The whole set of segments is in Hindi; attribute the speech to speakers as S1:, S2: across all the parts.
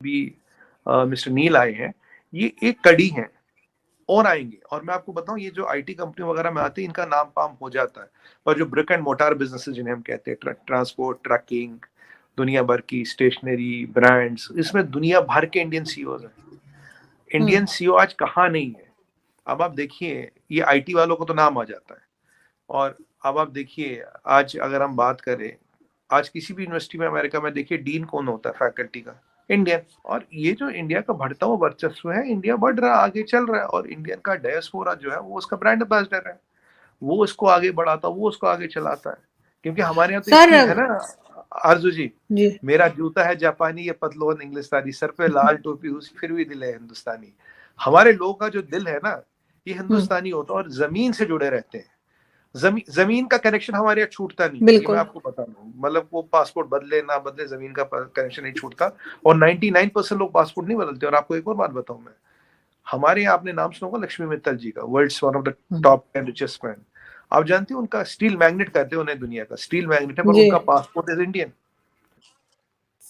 S1: अभी मिस्टर नील आए हैं, ये एक कड़ी है और आएंगे। और मैं आपको बताऊं, ये जो आईटी कंपनी वगैरह में आते हैं इनका नाम पाम हो जाता है, पर जो ब्रिक एंड मोटार बिजनेसेस जिन्हें हम कहते हैं, ट्रांसपोर्ट, ट्रकिंग, दुनिया भर की स्टेशनरी ब्रांड्स, इसमें दुनिया भर के इंडियन सीईओज हैं। इंडियन सीईओ आज कहाँ नहीं है। अब आप देखिए, ये आईटी वालों को तो नाम आ जाता है। और अब आप देखिए, आज अगर हम बात करें, आज किसी भी यूनिवर्सिटी में अमेरिका में देखिए डीन कौन होता है फैकल्टी का, इंडियन। और ये जो इंडिया का बढ़ता हुआ वर्चस्व है, इंडिया बढ़ रहा है, आगे चल रहा है, और इंडियन का डायस्पोरा जो है वो उसका ब्रांड एम्बेसडर है। वो उसको आगे बढ़ाता, वो उसको आगे चलाता है। क्योंकि हमारे यहाँ तो एक
S2: सर
S1: चीज है ना आरजू जी,
S2: जी।
S1: मेरा जूता है जापानी, ये पतलोन इंग्लिस्तानी, सर पे लाल टोपी, उसी फिर भी दिल है हिंदुस्तानी। हमारे लोगों का जो दिल है ना, ये हिंदुस्तानी होता है और जमीन से जुड़े रहते हैं। जमीन का कनेक्शन हमारे यहाँ छूटता नहीं है, ये मैं
S2: बिल्कुल।
S1: आपको बता दूं। मतलब वो पासपोर्ट बदले ना बदले, जमीन का कनेक्शन नहीं छूटता। और 99% लोग पासपोर्ट नहीं बदलते। और आपको एक और बात बताऊं मैं, हमारे यहाँ आपने नाम सुना होगा लक्ष्मी मित्तल जी का, world's one of the top 10 richest man. आप जानते हैं उनका स्टील मैग्नेट कहते हैं उन्हें, दुनिया का स्टील मैग्नेट है, पर
S2: जी
S1: उनका पासपोर्ट इज इंडियन।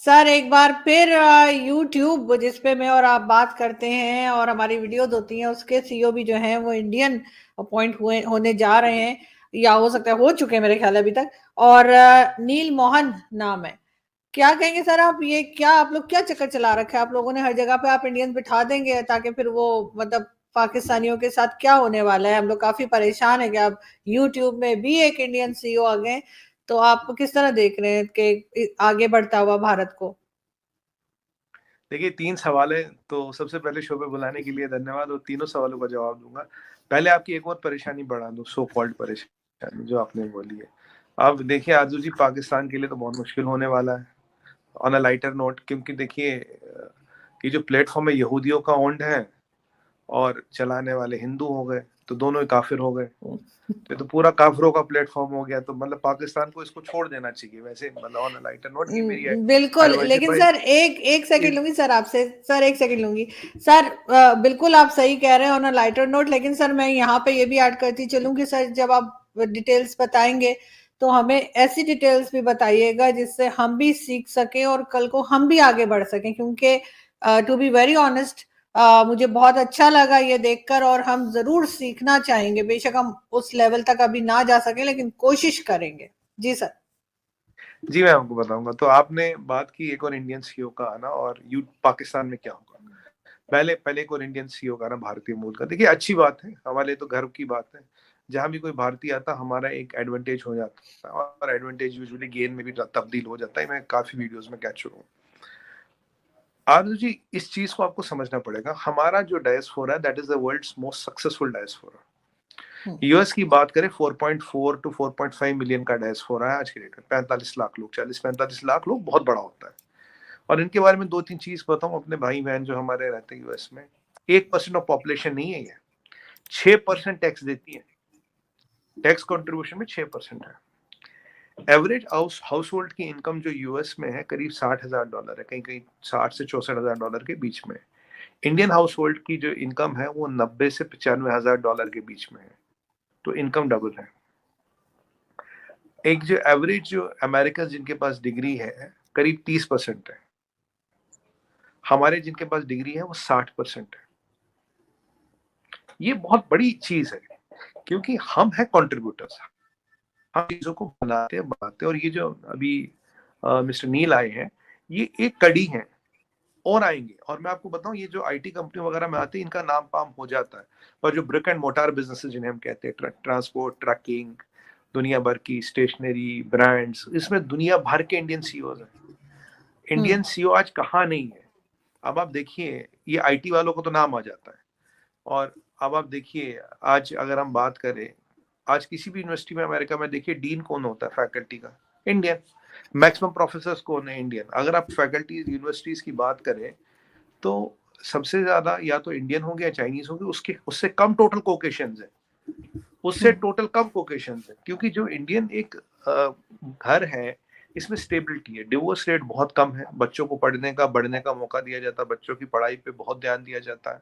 S2: सर, एक बार फिर यूट्यूब जिस पे मैं और आप बात करते हैं और हमारी वीडियोस होती हैं, उसके सीईओ भी जो हैं वो इंडियन अपॉइंट हुए होने जा रहे हैं, या हो सकता है हो चुके हैं मेरे ख्याल है अभी तक। और नील मोहन नाम है। क्या कहेंगे सर आप, ये क्या आप लोग क्या चक्कर चला रखा है आप लोगों ने, हर जगह पे आप इंडियंस बिठा देंगे ताकि फिर वो मतलब पाकिस्तानियों के साथ क्या होने वाला है? हम लोग काफी परेशान है कि आप यूट्यूब में भी एक इंडियन सीईओ आ गए। तो आप किस तरह देख रहे हैं कि आगे बढ़ता हुआ भारत को?
S1: देखिए, 3 सवाल है, तो सबसे पहले शो पे बुलाने के लिए धन्यवाद, और तीनों सवालों का जवाब दूंगा। पहले आपकी एक और परेशानी बढ़ा दूं, सो कॉल्ड परेशानी जो आपने बोली है। अब देखिए आजू जी, पाकिस्तान के लिए तो बहुत मुश्किल होने वाला है, ऑन अ लाइटर नोट। क्योंकि देखिए, ये जो प्लेटफॉर्म है यहूदियों का ओन्ड है, और चलाने वाले हिंदू हो गए, तो दोनों ही काफिर हो गए। तो ये तो पूरा काफिरों का प्लेटफॉर्म हो गया। तो मतलब पाकिस्तान को इसको छोड़ देना चाहिए वैसे, मतलब ऑन अ लाइटर नोट। ये मेरी
S2: बिल्कुल,
S1: एडवाइस है
S2: लेकिन
S1: भाई।
S2: सर एक एक सेकंड लूंगी सर आपसे, सर एक सेकंड लूंगी। सर बिल्कुल आप सही कह रहे हैं ऑन अ लाइटर नोट, लेकिन सर मैं यहाँ पे ये भी ऐड करती चलूं कि सर जब आप डिटेल्स बताएंगे तो हमें ऐसी डिटेल्स भी बताइएगा जिससे हम भी सीख सकें और कल को हम भी आगे बढ़ सकें। क्योंकि टू बी वेरी ऑनेस्ट, मुझे बहुत अच्छा लगा ये देखकर, और हम जरूर सीखना चाहेंगे। बेशक हम उस लेवल तक अभी ना जा सके, लेकिन कोशिश करेंगे। जी सर।
S1: जी, मैं आपको बताऊंगा। तो आपने बात की एक और इंडियन सीईओ का आना, और यू पाकिस्तान में क्या होगा। पहले पहले एक और इंडियन सीईओ का आना भारतीय मूल का, देखिए अच्छी बात है, हमारे लिए तो गर्व की बात है। जहां भी कोई भारतीय आता, हमारा एक एडवांटेज हो जाता है, और एडवांटेज यूजुअली गेन में भी तब्दील हो जाता है। मैं काफी वीडियोस में कह चुका हूँ। आरजू जी, इस चीज को आपको समझना पड़ेगा, हमारा जो डायस्पोरा है, that is the world's most successful diaspora. US की बात करें, 4.4 टू 4.5 मिलियन का डायस्पोरा है आज की डेट में। 45 लाख लोग, 40-45 लाख लोग बहुत बड़ा होता है। और इनके बारे में 2-3 चीज बताऊं अपने भाई बहन जो हमारे रहते हैं यूएस में। 1% ऑफ पॉपुलेशन नहीं है ये, 6% टैक्स देती है। टैक्स कंट्रीब्यूशन में 6% है। एवरेज हाउस होल्ड की इनकम जो यूएस में है, करीब $60,000 है, कहीं कहीं 60 से $64,000 के बीच में। इंडियन हाउस होल्ड की जो इनकम है वो 90 से $95,000 के बीच में है। तो इनकम डबल है। एक जो एवरेज जो अमेरिका जिनके पास डिग्री है, करीब 30% है। हमारे जिनके पास डिग्री है वो 60% है। ये बहुत बड़ी चीज है, क्योंकि हम हैं कंट्रीब्यूटर्स। हम चीजों को बनाते और ये जो अभी मिस्टर नील आए हैं, ये एक कड़ी है और आएंगे। और मैं आपको बताऊं, ये जो आईटी कंपनी वगैरह में आते हैं इनका नाम पाम हो जाता है, पर जो ब्रिक एंड मोटार बिजनेसेस जिन्हें हम कहते हैं, ट्रांसपोर्ट, ट्रकिंग, दुनिया भर की स्टेशनरी ब्रांड्स, इसमें दुनिया भर के इंडियन सीईओज हैं। इंडियन सीईओ आज कहाँ नहीं है। अब आप देखिए, ये आईटी वालों को तो नाम आ जाता है। और अब आप देखिए, आज अगर हम बात करें, आज किसी भी यूनिवर्सिटी में अमेरिका में देखिए डीन कौन होता है फैकल्टी का, इंडियन। मैक्सिमम प्रोफेसर कौन है, इंडियन। अगर आप फैकल्टी यूनिवर्सिटीज की बात करें, तो सबसे ज्यादा या तो इंडियन होंगे या चाइनीज होंगे, उसके उससे कम टोटल कोकेशन है, उससे टोटल कम कोकेशन है। क्योंकि जो इंडियन एक घर है, इसमें स्टेबिलिटी है, डिवोर्स रेट बहुत कम है, बच्चों को पढ़ने का बढ़ने का मौका दिया जाता है, बच्चों की पढ़ाई पे बहुत ध्यान दिया जाता है।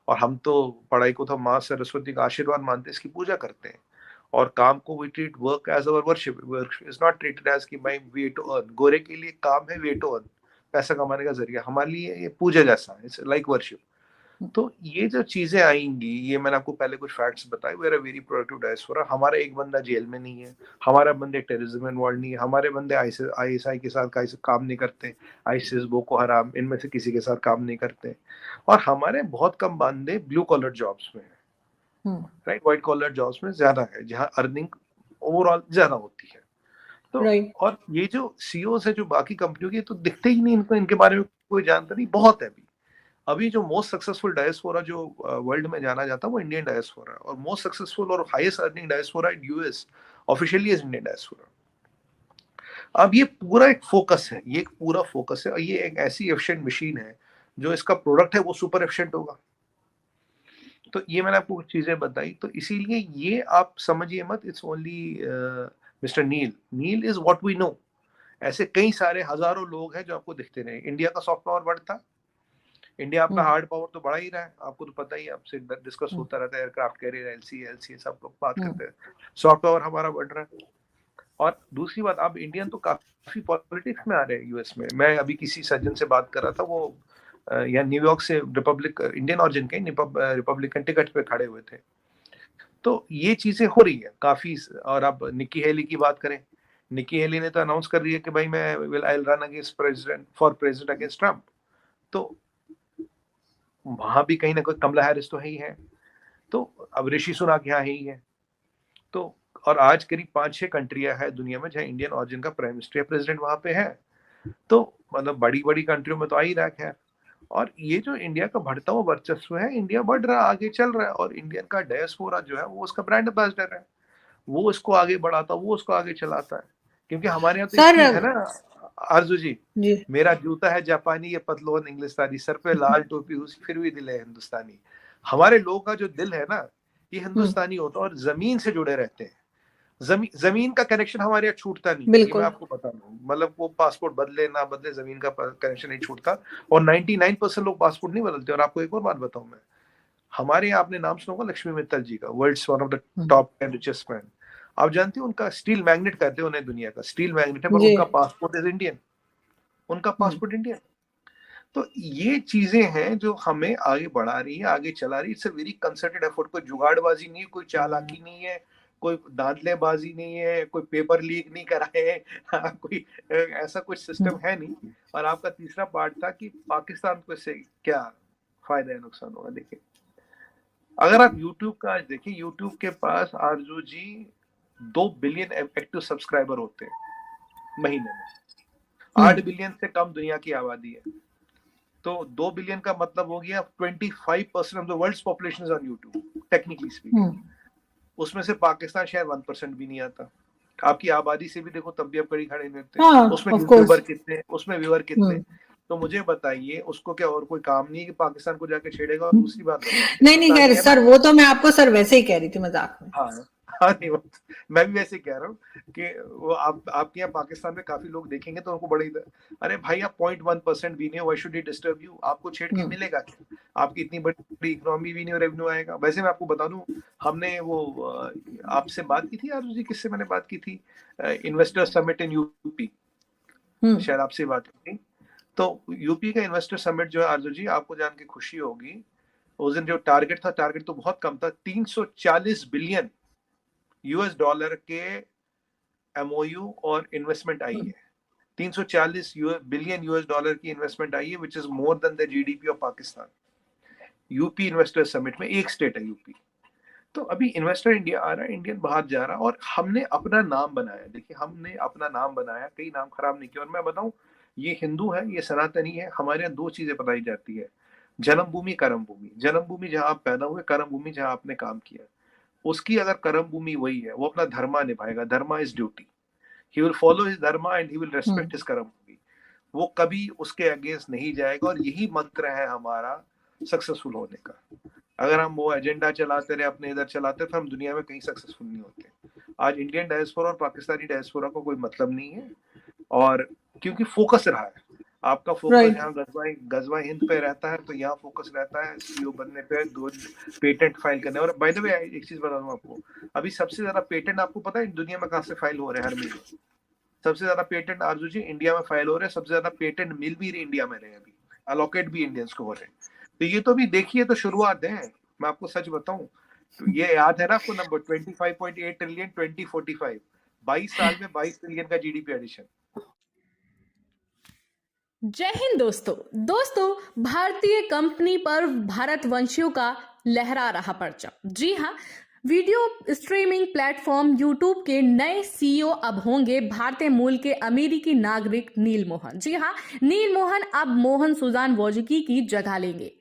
S1: और हम तो पढ़ाई को तो माँ सरस्वती का आशीर्वाद मानते हैं, इसकी पूजा करते हैं। और काम को we treat work as our worship. Work is not treated as कि माय वे टू अर्न। गोरे के लिए काम है वे टू अर्न, पैसा कमाने का जरिया, हमारे लिए ये पूजा जैसा है, इट्स लाइक वर्शिप। तो ये जो चीजें आएंगी, ये मैंने आपको पहले कुछ फैक्ट्स बताए, we are a very productive diaspora. हमारा एक बंदा जेल में नहीं है, हमारा बंदे टेररिज्म इन्वॉल्व नहीं है, हमारे बंदे आईएसआई के साथ काम नहीं करते, आईसिस, बोको हराम, इनमें से किसी के साथ काम नहीं करते, और हमारे बहुत कम बंदे ब्लू कॉलर जॉब्स में है, राइट, व्हाइट कॉलर जॉब्स में ज्यादा है, जहाँ अर्निंग ओवरऑल ज्यादा होती है। तो और ये जो सीईओस है जो बाकी कंपनियों के, तो दिखते ही नहीं, इनको इनके बारे में कोई जानता नहीं, बहुत है। अभी जो मोस्ट सक्सेसफुल डायस्पोरा जो वर्ल्ड में जाना जाता है वो इंडियन डायस्पोरा है, और मोस्ट सक्सेसफुल और highest earning diaspora in US officially is Indian diaspora. अब ये पूरा एक फोकस है, ये एक पूरा फोकस है, और ये एक ऐसी एफिशिएंट मशीन है, जो इसका प्रोडक्ट है वो सुपर एफिशिएंट होगा। तो ये मैंने आपको कुछ चीजें बताई, तो इसीलिए ये आप समझिए मत it's only mister Neel is what we know. ऐसे कई सारे हजारों लोग हैं जो आपको दिखते रहे। इंडिया का सॉफ्ट पावर बढ़ता, इंडिया आपका हार्ड पावर तो बढ़ा ही रहा है, आपको तो पता ही है, आपसे डिस्कस होता रहता है, एयरक्राफ्ट कैरियर, एलसी सब लोग बात करते हैं, सॉफ्ट पावर हमारा बढ़ रहा है। और दूसरी बात, आप इंडियन तो काफी पॉलिटिक्स में आ रहे हैं यूएस में। मैं अभी किसी सज्जन से बात कर रहा था, वो यहाँ न्यूयॉर्क से इंडियन ऑरिजिन के रिपब्लिकन टिकट पे खड़े हुए थे। तो ये चीजें हो रही है काफी। और आप निक्की हेली की बात करें, निक्की हेली ने तो अनाउंस कर रही है कि भाई मैं I will run against president against Trump. तो वहां भी कहीं ना कोई कमला हैरिस तो है ही है, तो अब ऋषि सुनाक यहाँ ही है। तो और आज करीब 5-6 कंट्रियां है दुनिया में जहाँ इंडियन ऑरिजिन का प्राइम मिनिस्टर या प्रेसिडेंट वहां पे है। तो मतलब बड़ी बड़ी कंट्रियों में तो आ ही रहा है। और ये जो इंडिया का बढ़ता हुआ वर्चस्व है, इंडिया बढ़ रहा है, आगे चल रहा है, और इंडियन का डायस्पोरा जो है वो उसका ब्रांड एम्बेसडर है, वो उसको आगे बढ़ाता, वो उसको आगे चलाता है। क्योंकि हमारे यहाँ तो है ना आरजू जी, मेरा जूता है जापानी, ये पतलोन इंग्लिस्तानी, सर पे लाल टोपी, उसकी फिर भी दिल है हिंदुस्तानी। हमारे लोगों का जो दिल है ना, ये हिंदुस्तानी होता है और जमीन से जुड़े रहते हैं। जमीन का कनेक्शन हमारे यहाँ छूटता नहीं, ये मैं आपको बता दूं। मतलब वो पासपोर्ट बदले ना बदले, जमीन का कनेक्शन नहीं छूटता, और 99% लोग पासपोर्ट नहीं बदलते। और आपको एक और बात बताऊं मैं, हमारे यहाँ आपने नाम सुना होगा लक्ष्मी मित्तल जी का, world's one of the top 10 richest man. आप जानते हैं उनका स्टील मैग्नेट कहते हैं उन्हें, दुनिया का स्टील मैग्नेट है, पर उनका पासपोर्ट इज इंडियन, उनका पासपोर्ट इंडियन। तो ये चीजें हैं जो हमें आगे बढ़ा रही है, आगे चला रही है। It's a very concerted effort, कोई जुगाड़बाजी नहीं है, कोई चालाकी नहीं है, कोई दांतलेबाजी नहीं है, कोई पेपर लीक नहीं करा है, कोई ऐसा कुछ सिस्टम है नहीं। और आपका तीसरा पार्ट था कि पाकिस्तान को इससे क्या फायदा है, नुकसान होगा। देखिए, अगर आप YouTube का आज देखिए, YouTube के पास आरजू जी 2 बिलियन एक्टिव सब्सक्राइबर होते हैं महीने में। 8 बिलियन से कम दुनिया की आबादी है, तो 2 बिलियन का मतलब हो गया 25% of the world's population is on YouTube, technically speaking. उसमें से पाकिस्तान शायद 1% भी नहीं आता। आपकी आबादी से भी देखो, तब भी आप कड़ी खड़े नहीं होते। उसमें यूट्यूबर कितने, उसमें व्यूअर कितने। तो मुझे बताइए, उसको क्या और कोई काम नहीं है कि पाकिस्तान को जाके छेड़ेगा? और दूसरी बात
S2: नहीं खैर सर, वो तो मैं आपको सर वैसे ही कह रही थी, मजाक में।
S1: हाँ नहीं, मैं भी वैसे कह रहा हूँ कि वो आपके यहाँ पाकिस्तान में काफी लोग देखेंगे तो उनको बड़े, अरे भाई आप 0.1% भी नहीं हो, why should it disturb you? आपको छेड़ के मिलेगा क्या? आपकी इतनी बड़ी इकोनॉमी भी नहीं और रेवेन्यू आएगा। वैसे मैं आपको बता दूं, हमने वो आपसे बात की थी आरजू जी, किससे मैंने बात की थी, इन्वेस्टर समिट इन यूपी, शायद आपसे बात की थी। तो यूपी का इन्वेस्टर समिट जो है आरजू जी, आपको जान के खुशी होगी, उस दिन जो टारगेट था, टारगेट तो बहुत कम था, 340 बिलियन यूएस डॉलर के एमओयू और इन्वेस्टमेंट आई है। 340 बिलियन यूएस डॉलर की इन्वेस्टमेंट आई है, which is more than the GDP of Pakistan. UP investor summit में, एक स्टेट है यूपी। तो अभी इन्वेस्टर इंडिया आ रहा है, इंडियन बाहर जा रहा है, और हमने अपना नाम बनाया। देखिए, हमने अपना नाम बनाया, कई नाम खराब नहीं किया। और मैं बताऊं, ये हिंदू है, ये सनातनी है। हमारे यहाँ 2 चीजें बताई जाती है, जन्मभूमि, कर्म भूमि। जन्मभूमि जहां आप पैदा हुए, कर्म भूमि जहां आपने काम किया। उसकी अगर कर्म भूमि वही है, वो अपना धर्मा निभाएगा, dharma is duty, he will follow his dharma and he will respect his karma bhoomi. वो कभी उसके अगेंस्ट नहीं जाएगा, और यही मंत्र है हमारा सक्सेसफुल होने का। अगर हम वो एजेंडा चलाते रहे, अपने इधर चलाते, फिर हम दुनिया में कहीं सक्सेसफुल नहीं होते। आज इंडियन डायस्पोरा और पाकिस्तानी डायस्पोरा को कोई मतलब नहीं है, और क्योंकि फोकस रहा है, आपका फोकस यहाँ गजवा हिंद पे रहता है, तो यहाँ फोकस रहता है सीईओ बनने पे, 2 पेटेंट फाइल करने। और बाय द वे एक चीज बता दूं आपको, अभी सबसे ज्यादा पेटेंट आपको पता है दुनिया में कहाँ से फाइल हो रहे हैं हर महीने? सबसे ज्यादा पेटेंट आरजू जी इंडिया में फाइल हो रहे हैं, सबसे ज्यादा पेटेंट मिल भी इंडिया में रहे हैं, अभी अलोकेट भी इंडियंस को हो रहे हैं। तो ये तो भी देखिए, तो शुरुआत है। मैं आपको सच बताऊं तो ये याद है ना आपको नंबर 25.8 ट्रिलियन 2045, 22 साल में 22 ट्रिलियन का जीडीपी एडिशन।
S3: जय हिंद दोस्तों, भारतीय कंपनी पर भारतवंशियों का लहरा रहा परचम। जी हाँ, वीडियो स्ट्रीमिंग प्लेटफॉर्म यूट्यूब के नए सीईओ अब होंगे भारतीय मूल के अमेरिकी नागरिक नील मोहन। जी हाँ, नील मोहन अब मोहन सुजान वोज्की की जगह लेंगे।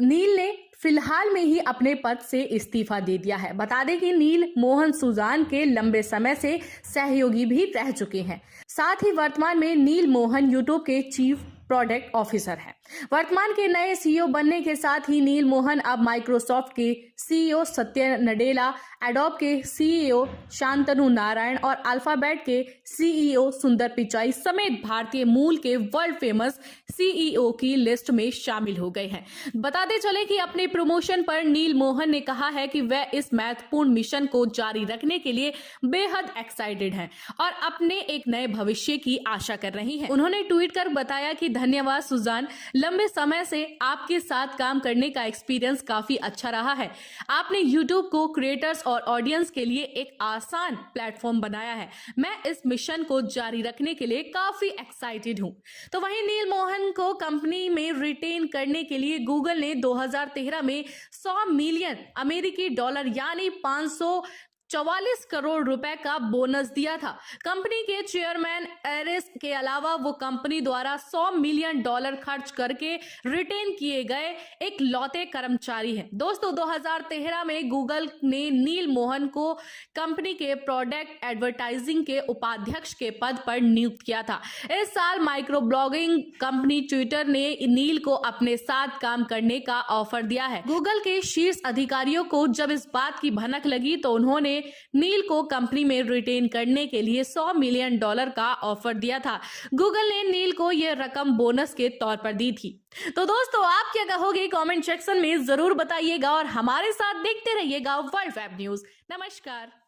S3: नील ने फिलहाल में ही अपने पद से इस्तीफा दे दिया है। बता दें कि नील मोहन सुजान के लंबे समय से सहयोगी भी रह चुके हैं। साथ ही वर्तमान में नील मोहन यूट्यूब के चीफ प्रोडक्ट ऑफिसर हैं। वर्तमान के नए सीईओ बनने के साथ ही नील मोहन अब माइक्रोसॉफ्ट के सीईओ सत्य नडेला, एडोब के सीईओ शांतनु नारायण और अल्फाबेट के सीईओ सुंदर पिचाई समेत भारतीय मूल के वर्ल्ड फेमस सीईओ की लिस्ट में शामिल हो गए हैं। बताते चले कि अपने प्रमोशन पर नील मोहन ने कहा है कि वह इस महत्वपूर्ण मिशन को जारी रखने के लिए बेहद एक्साइटेड हैं और अपने एक नए भविष्य की आशा कर रही हैं। उन्होंने ट्वीट कर बताया कि धन्यवाद सुजान, लंबे समय से आपके साथ काम करने का एक्सपीरियंस काफी अच्छा रहा है। आपने यूट्यूब को क्रिएटर्स और ऑडियंस के लिए एक आसान प्लेटफॉर्म बनाया है। मैं इस मिशन को जारी रखने के लिए काफी एक्साइटेड हूं। तो वहीं नील मोहन को कंपनी में रिटेन करने के लिए गूगल ने 2013 में 100 मिलियन अमेरिकी डॉलर यानी 544 करोड़ रुपए का बोनस दिया था। कंपनी के चेयरमैन एरिस के अलावा वो कंपनी द्वारा 100 मिलियन डॉलर खर्च करके रिटेन किए गए एक लौते कर्मचारी हैं। दोस्तों, 2013 में गूगल ने नील मोहन को कंपनी के प्रोडक्ट एडवर्टाइजिंग के उपाध्यक्ष के पद पर नियुक्त किया था। इस साल माइक्रो ब्लॉगिंग कंपनी ट्विटर ने नील को अपने साथ काम करने का ऑफर दिया है। गूगल के शीर्ष अधिकारियों को जब इस बात की भनक लगी तो उन्होंने नील को कंपनी में रिटेन करने के लिए 100 मिलियन डॉलर का ऑफर दिया था। गूगल ने नील को यह रकम बोनस के तौर पर दी थी। तो दोस्तों, आप क्या कहोगे कमेंट सेक्शन में जरूर बताइएगा और हमारे साथ देखते रहिएगा वर्ल्ड वेब न्यूज। नमस्कार।